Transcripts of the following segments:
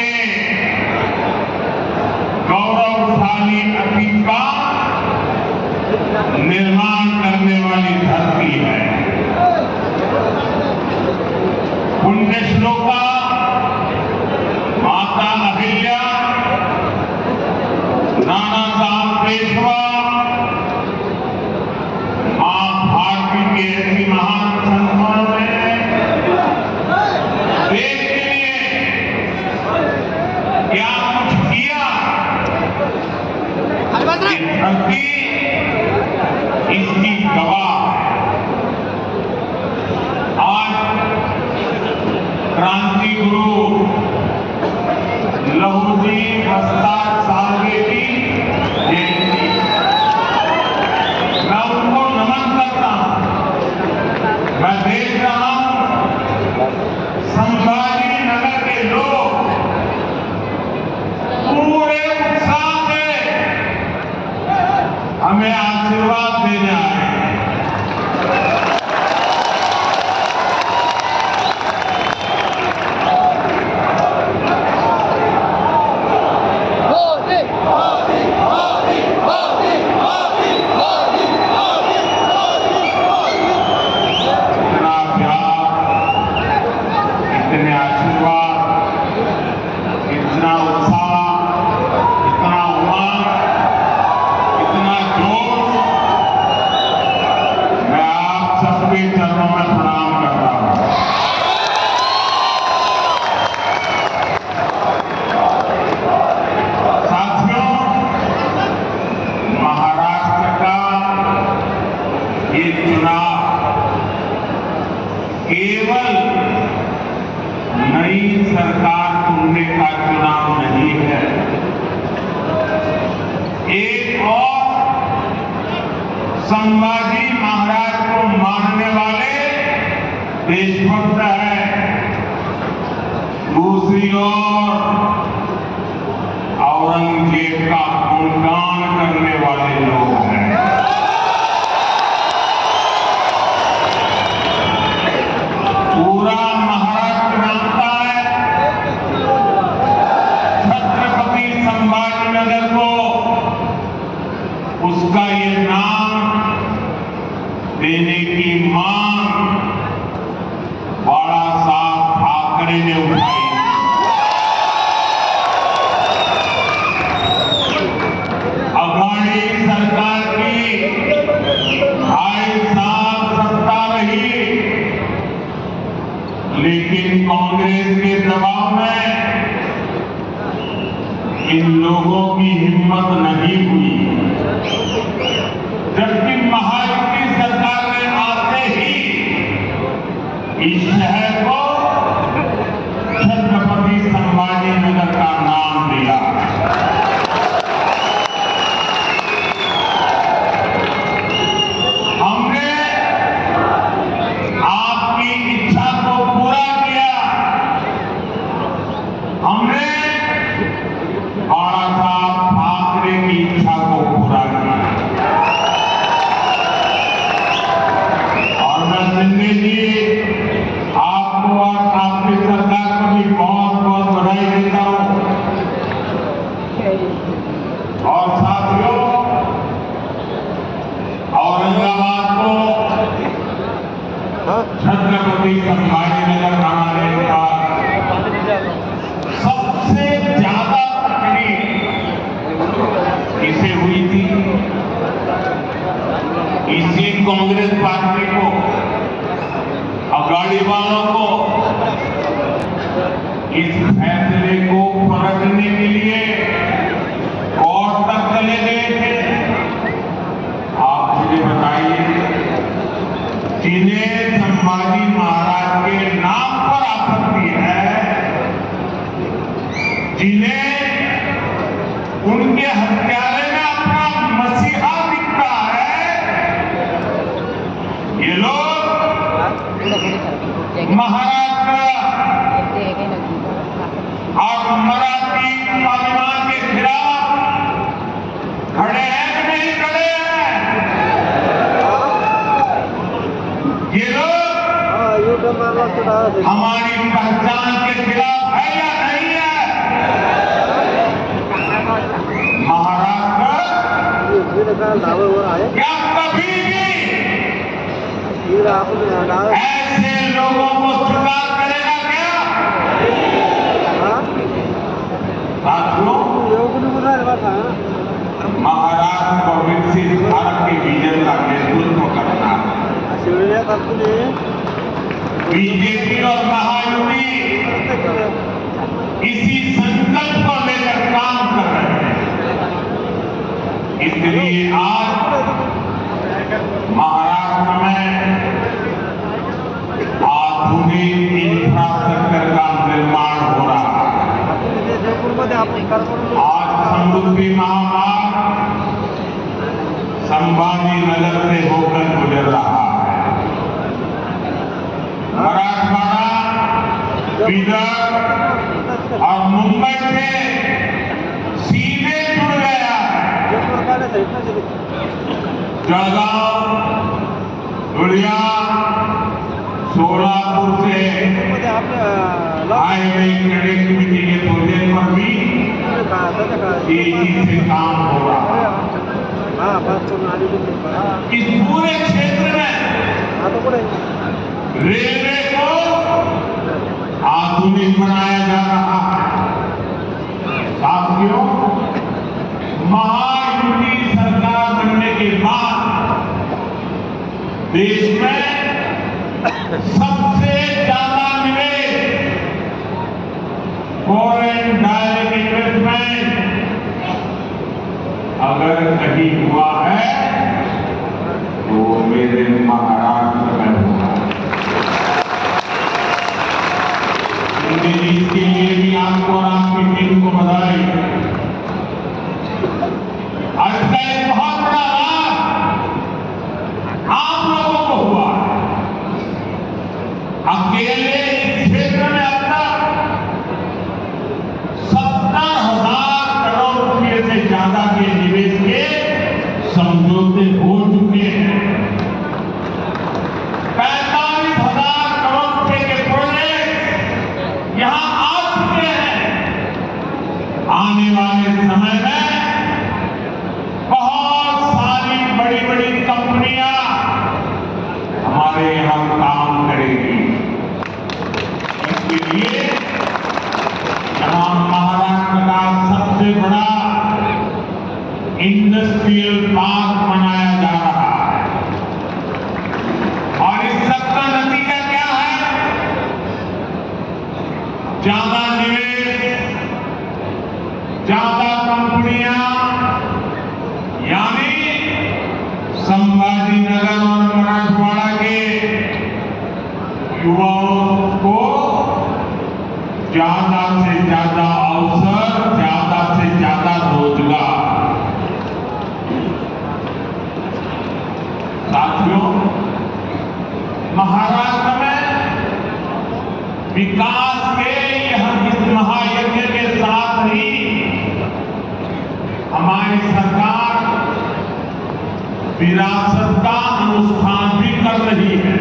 के गौरवशाली अतीत का निर्माण करने वाली धरती है। पुण्य श्लोका माता अहिल्या, नाना साहब पेशवा, मां भारती के ऐसी महान संस्थाओं ने देश के लिए क्या कुछ किया, ये धरती इसकी गवाह है। आज क्रांति गुरु लौह जी प्रसाद सालवे की जयंती, मैं उनको नमन करता हूं। मैं देख रहा हूं संभाजी नगर के लोग पूरे उत्साह से हमें आशीर्वाद देने आए हैं। केवल नई सरकार चुनने का चुनाव नहीं है, एक और संभाजी महाराज को मानने वाले देशभक्त है, दूसरी ओर औरंगजेब का गुणगान करने वाले लोग हैं। पूरा महाराष्ट्र जानता है छत्रपति संभाजीनगर को, उसका ये नाम देने की मांग बाला साहब ठाकरे ने उठाई। अघाड़ी सरकार की 2.5 साल सत्ता रही, लेकिन कांग्रेस के दबाव में इन लोगों की हिम्मत नहीं हुई, जबकि महायुति सरकार ने आते ही इस शहर को छत्रपति संभाजीनगर का नाम दिया। हमने आपकी इच्छा को पूरा किया, हमने बाला साहब ठाकरे की इच्छा को पूरा किया। और मैं शिंदे जी आपको और आपकी सरकार को भी बहुत बहुत बधाई देता हूं। और साथियों, औरंगाबाद को छत्रपति संभाजीनगर बनाने का सबसे ज्यादा तकलीफ इसे हुई थी, इसी कांग्रेस पार्टी को, अघाड़ी वालों को इस फैसले को पलटने के लिए कोर्ट तक चले गए थे। आप मुझे बताइए, जिन्हें संभाजी महाराज के नाम पर आपत्ति है, जिन्हें उनके हत्यारे में अपना मसीहा दिखता है, ये लोग महाराष्ट्र और मराठी स्वाभिमान के खिलाफ खड़े हैं कि नहीं खड़े हैं? ये लोग हमारी पहचान के खिलाफ है या नहीं है? महाराष्ट्र क्या कभी भी ऐसे लोगों को स्वीकार करेगा क्या? साथियों, महाराष्ट्र को विकसित भारत के विजन का नेतृत्व करना है। बीजेपी और महायुति इसी संकल्प को लेकर काम कर रहे हैं। इसलिए आज महाराष्ट्र में आधुनिक इंफ्रास्ट्रक्चर का निर्माण हो रहा है। आज समृद्धि महामार्ग संभाजी नगर से होकर गुजर रहा है। मराठवाड़ा, बीदर और मुंबई से सीधे जुड़ गया है। जलगांव, धुलिया, सोलापुर से हाईवे कनेक्टिविटी के प्रोजेक्ट पर भी तेजी से काम हो रहा है। इस पूरे क्षेत्र में रेलवे को आधुनिक बनाया जा रहा है। साथियों, महायुति सरकार बनने के बाद देश में सबसे ज्यादा निवेश फॉरेन डायरेक्ट इन्वेस्टमेंट अगर कहीं हुआ है तो मेरे महाराष्ट्र में हुआ। इसके लिए भी आपको और आपकी टीम को बधाई। आज का एक बहुत बड़ा लाभ आप लोगों को हुआ। अकेले इस क्षेत्र में अब तक 70,000 करोड़ रुपए से ज्यादा के निवेश के समझौते हो चुके हैं। 45,000 करोड़ रुपए के प्रोजेक्ट यहां आ चुके हैं। आने वाले समय में बहुत सारी बड़ी बड़ी कंपनियां हमारे यहां काम करेगी। इसके लिए यहां महाराष्ट्र का सबसे बड़ा इंडस्ट्रियल पार्क बनाया जा रहा है। और इस सबका नतीजा क्या है? ज्यादा निवेश, ज्यादा कंपनियां, यानी संभाजी नगर और मराठवाड़ा के युवाओं को ज्यादा से ज्यादा अवसर, ज्यादा से ज्यादा रोजगार। साथियों, महाराष्ट्र में विकास के इस महायज्ञ के साथ ही हमारी सरकार विरासत का अनुष्ठान भी कर रही है।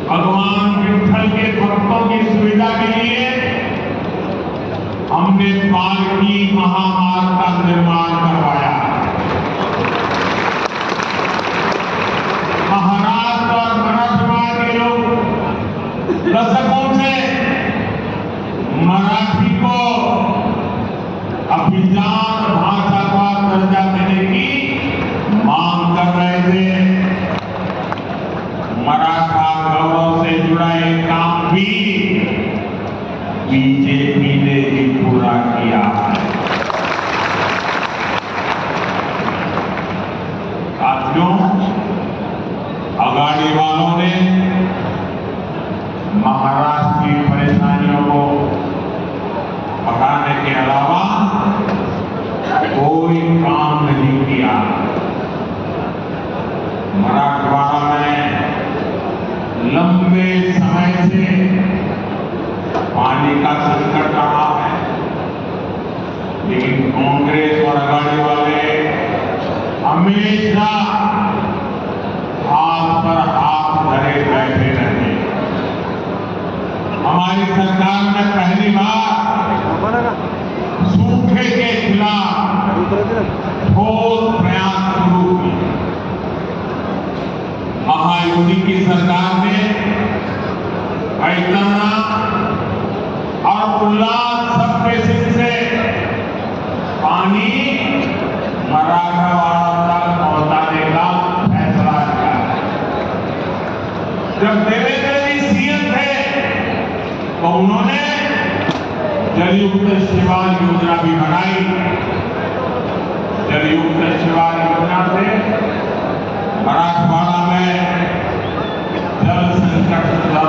भगवान विट्ठल के भक्तों की सुविधा के लिए हमने पालकी महामार्ग का निर्माण करवाया। महाराष्ट्र और मराठवाड़ा के लोग दशकों से मराठी को अभिजात भाषा का दर्जा देने की मांग कर रहे थे। मराठा गौरव से जुड़ा एक काम भी बीजेपी ने ही पूरा किया है। साथियों, अगाड़ी वालों ने महाराष्ट्र की परेशानियों को बढ़ाने के अलावा कोई काम नहीं किया। मराठवाड़ा में लंबे समय से पानी का संकट रहा है, लेकिन कांग्रेस और अगाड़ी वाले हमेशा हाथ पर हाथ धरे बैठे रहे। हमारी सरकार ने पहली बार सूखे के खिलाफ ठोस प्रयास शुरू किए। महायुति की सरकार ने ऐतना और उल्लास सब बेसिन से पानी मराठवाड़ा तक पहुंचाने का फैसला किया। जब देवेंद्र जी सीएम थे तो उन्होंने जलयुक्त शिवार योजना भी बनाई। जलयुक्त शिवार योजना से मराठवाड़ा में जल संकट सुधर